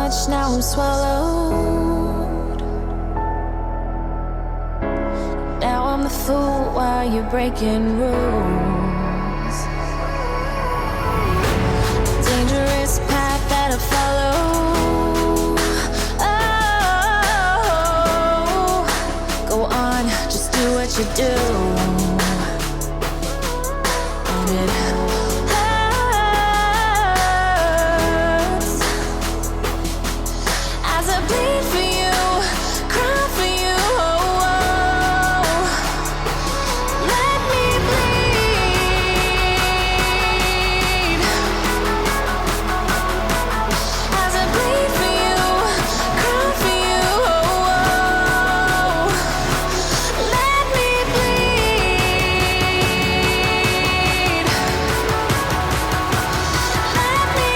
much, now I'm swallowed. Now I'm the fool while you're breaking rules. Dangerous path that I follow. Oh, go on, just do what you do. And it hurts as I bleed for you, cry for you. Oh, oh. Let me bleed as I bleed for you, cry for you. Oh, oh. Let me bleed. Let me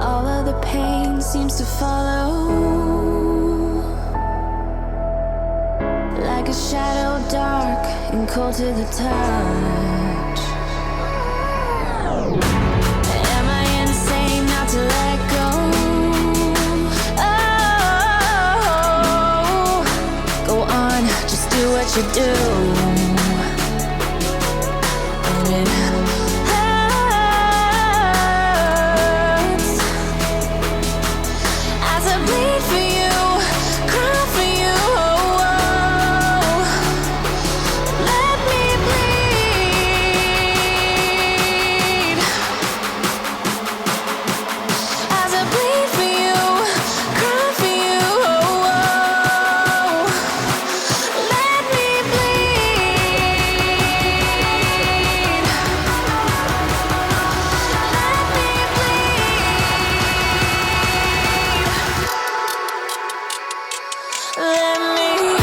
all of the pain seems to follow like a shadow, dark and cold to the touch. Am I insane not to let go? Oh, go on, just do what you do. And it hurts as I bleed for you, cry for you. Oh, oh. Let me bleed as I bleed for you, cry for you. Oh, oh. Let me bleed. Let me bleed. Let me.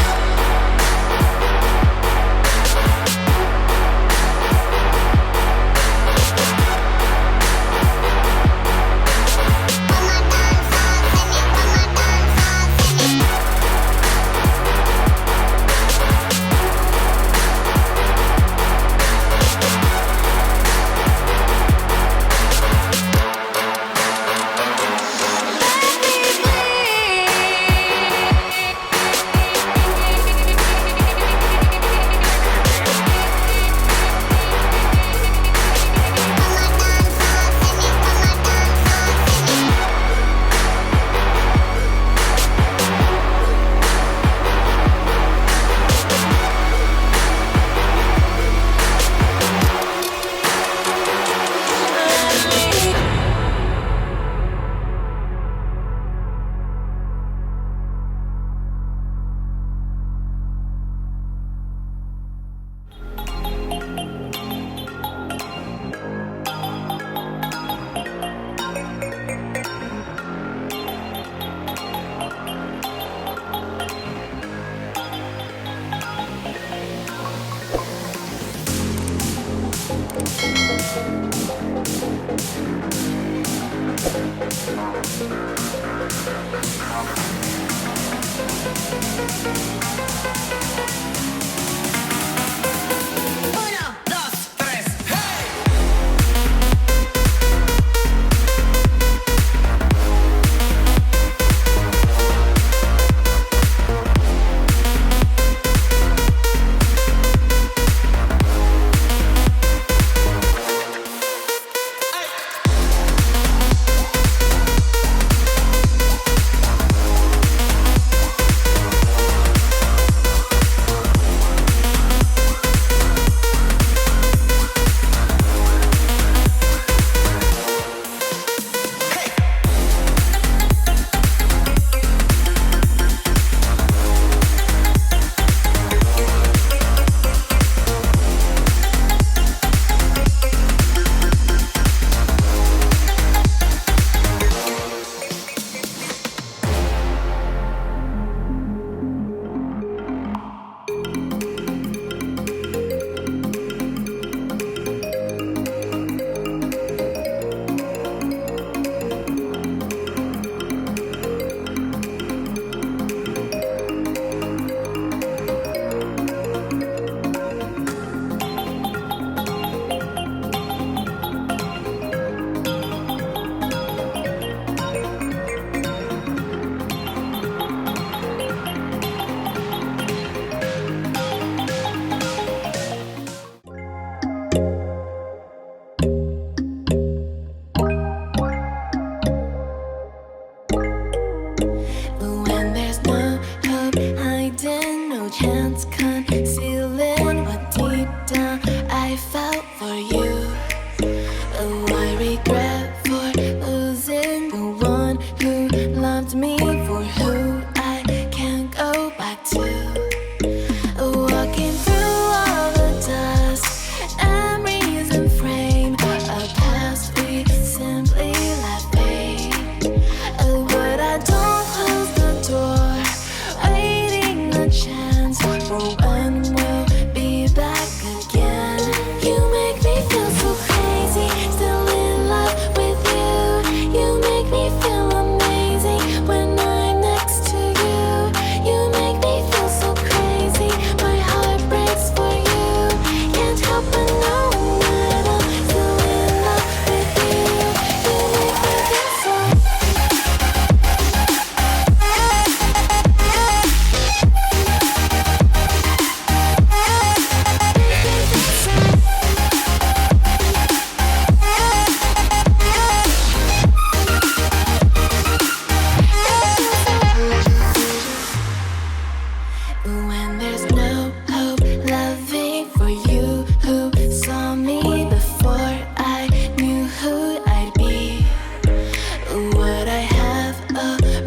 What I have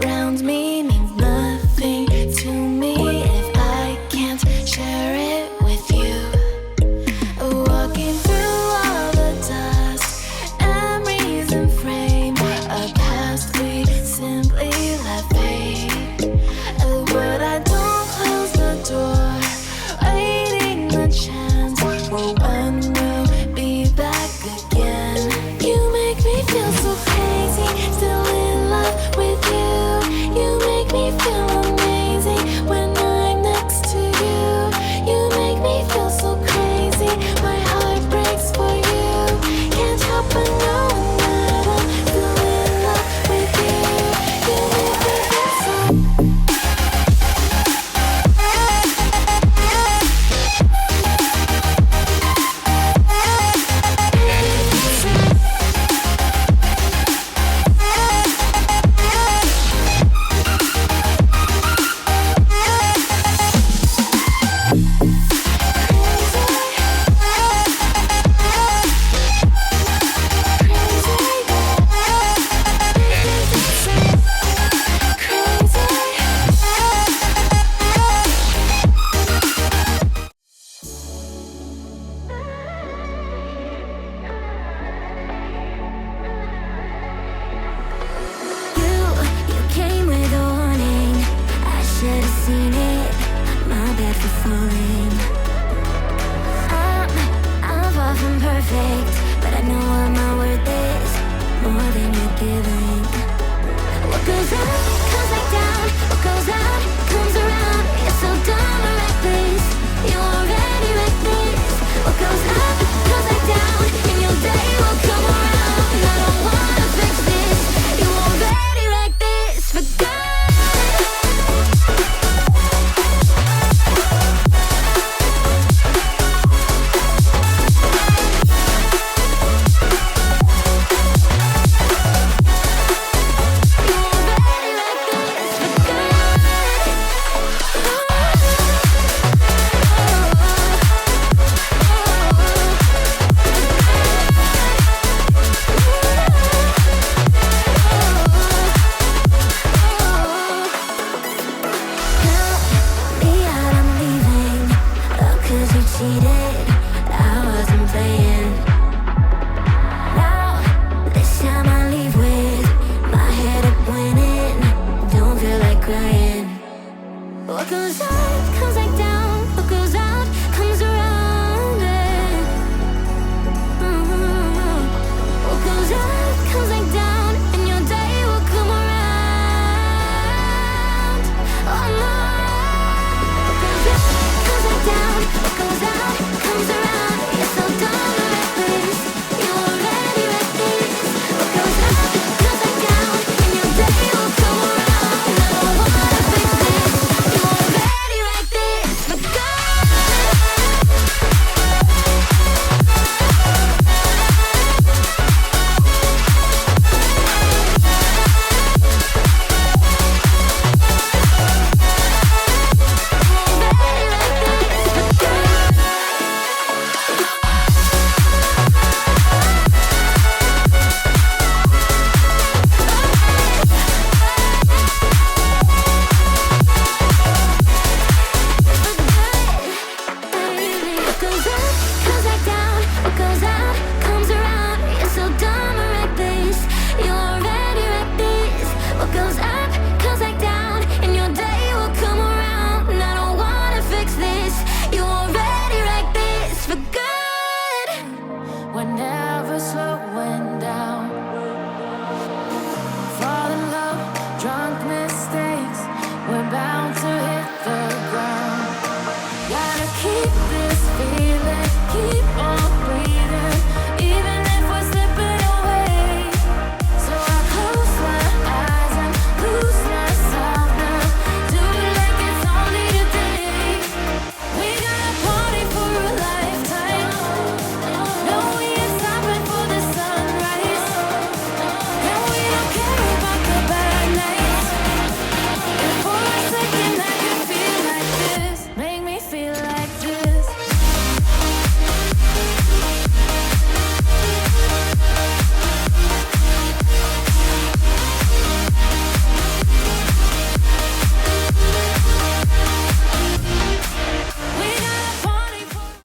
around me means nothing to me if I can't share it with you. Walking through all the dust, memories and frame, a past we simply let fade. But I don't close the door, waiting the chance for when we'll be back again. You make me feel so crazy, still in love with you. You make me feel amazing when I'm next to you. You make me feel so crazy, my heart breaks for you. Can't help but knowing that I'm still in love with you. You make me feel so You came with a warning. I should have seen it. My bad for falling. I'm far from perfect.